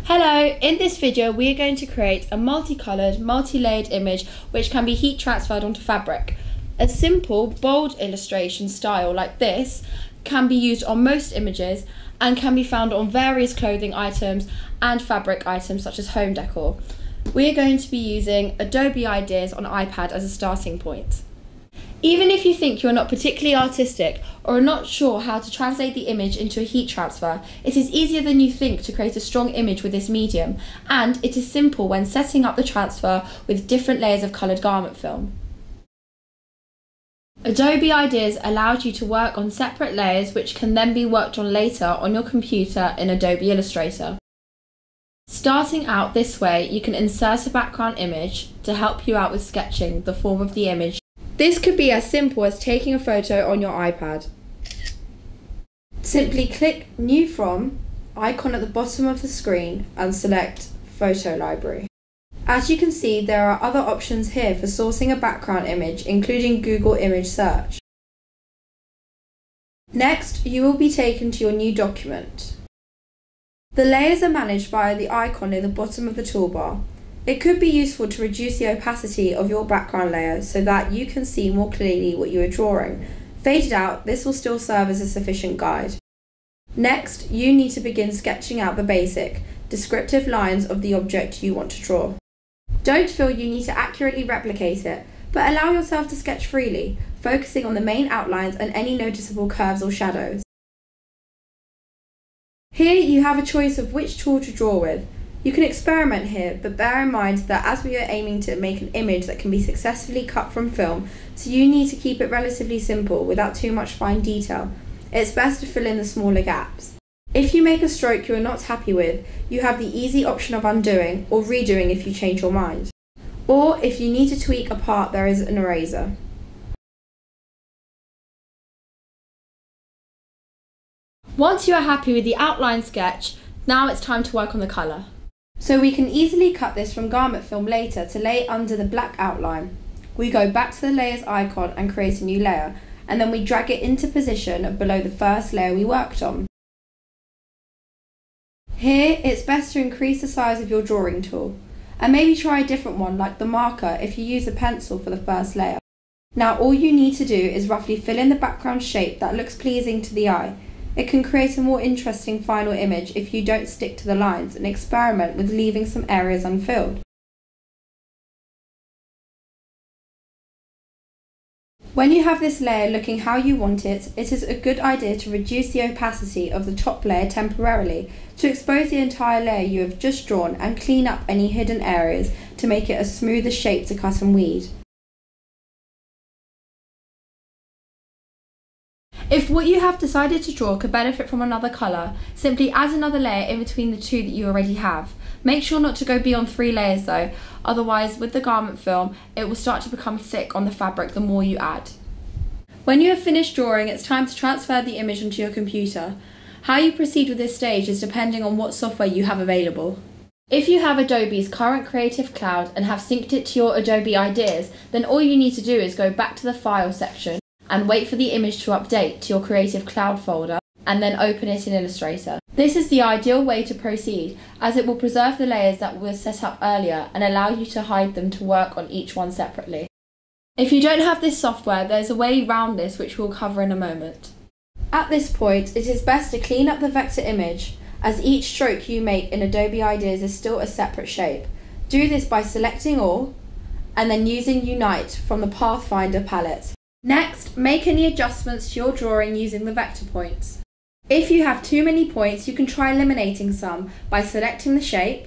Hello, in this video we are going to create a multicoloured, multi-layered image which can be heat transferred onto fabric. A simple, bold illustration style like this can be used on most images and can be found on various clothing items and fabric items such as home decor. We are going to be using Adobe Ideas on iPad as a starting point. Even if you think you're not particularly artistic or are not sure how to translate the image into a heat transfer, it is easier than you think to create a strong image with this medium, and it is simple when setting up the transfer with different layers of coloured garment film. Adobe Ideas allows you to work on separate layers which can then be worked on later on your computer in Adobe Illustrator. Starting out this way, you can insert a background image to help you out with sketching the form of the image. This could be as simple as taking a photo on your iPad. Simply click New From icon at the bottom of the screen and select Photo Library. As you can see, there are other options here for sourcing a background image, including Google Image Search. Next, you will be taken to your new document. The layers are managed via the icon near the bottom of the toolbar. It could be useful to reduce the opacity of your background layer so that you can see more clearly what you are drawing. Faded out, this will still serve as a sufficient guide. Next, you need to begin sketching out the basic, descriptive lines of the object you want to draw. Don't feel you need to accurately replicate it, but allow yourself to sketch freely, focusing on the main outlines and any noticeable curves or shadows. Here you have a choice of which tool to draw with. You can experiment here, but bear in mind that as we are aiming to make an image that can be successfully cut from film, so you need to keep it relatively simple without too much fine detail. It's best to fill in the smaller gaps. If you make a stroke you are not happy with, you have the easy option of undoing or redoing if you change your mind. Or if you need to tweak a part, there is an eraser. Once you are happy with the outline sketch, now it's time to work on the colour. So we can easily cut this from garment film later to lay under the black outline. We go back to the layers icon and create a new layer, and then we drag it into position below the first layer we worked on. Here it's best to increase the size of your drawing tool, and maybe try a different one like the marker if you use a pencil for the first layer. Now all you need to do is roughly fill in the background shape that looks pleasing to the eye. It can create a more interesting final image if you don't stick to the lines and experiment with leaving some areas unfilled. When you have this layer looking how you want it, it is a good idea to reduce the opacity of the top layer temporarily to expose the entire layer you have just drawn and clean up any hidden areas to make it a smoother shape to cut and weed. If what you have decided to draw could benefit from another colour, simply add another layer in between the two that you already have. Make sure not to go beyond 3 layers though, otherwise with the garment film it will start to become thick on the fabric the more you add. When you have finished drawing, it's time to transfer the image onto your computer. How you proceed with this stage is depending on what software you have available. If you have Adobe's current Creative Cloud and have synced it to your Adobe Ideas, then all you need to do is go back to the File section and wait for the image to update to your Creative Cloud folder and then open it in Illustrator. This is the ideal way to proceed as it will preserve the layers that were set up earlier and allow you to hide them to work on each one separately. If you don't have this software, there's a way around this which we'll cover in a moment. At this point, it is best to clean up the vector image as each stroke you make in Adobe Ideas is still a separate shape. Do this by selecting all and then using Unite from the Pathfinder palette. Next, make any adjustments to your drawing using the vector points. If you have too many points, you can try eliminating some by selecting the shape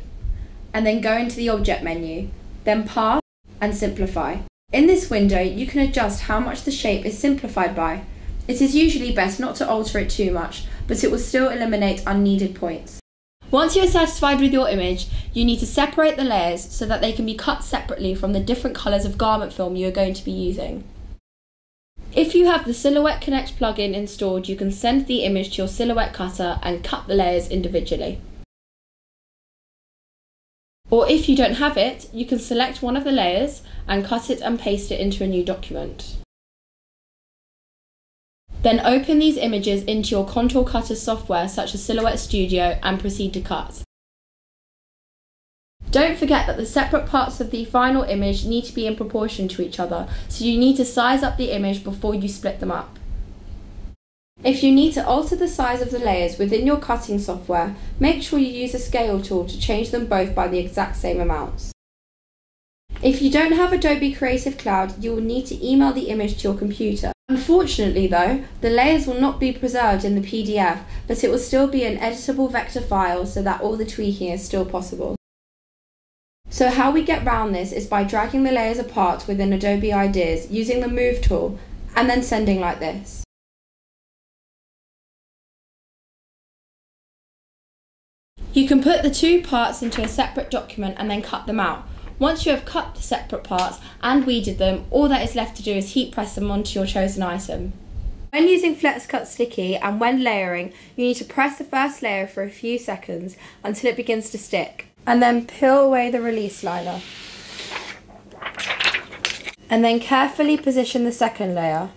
and then go into the Object menu, then Path and Simplify. In this window, you can adjust how much the shape is simplified by. It is usually best not to alter it too much, but it will still eliminate unneeded points. Once you are satisfied with your image, you need to separate the layers so that they can be cut separately from the different colours of garment film you are going to be using. If you have the Silhouette Connect plugin installed, you can send the image to your Silhouette cutter and cut the layers individually. Or if you don't have it, you can select one of the layers and cut it and paste it into a new document. Then open these images into your contour cutter software such as Silhouette Studio and proceed to cut. Don't forget that the separate parts of the final image need to be in proportion to each other, so you need to size up the image before you split them up. If you need to alter the size of the layers within your cutting software, make sure you use a scale tool to change them both by the exact same amounts. If you don't have Adobe Creative Cloud, you will need to email the image to your computer. Unfortunately though, the layers will not be preserved in the PDF, but it will still be an editable vector file so that all the tweaking is still possible. So how we get round this is by dragging the layers apart within Adobe Ideas using the Move tool and then sending like this. You can put the two parts into a separate document and then cut them out. Once you have cut the separate parts and weeded them, all that is left to do is heat press them onto your chosen item. When using Flex Cut Sticky and when layering, you need to press the first layer for a few seconds until it begins to stick, and then peel away the release liner. And then carefully position the second layer,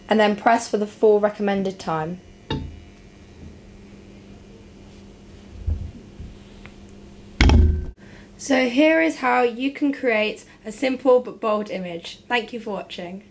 and then press for the full recommended time. So here is how you can create a simple but bold image. Thank you for watching.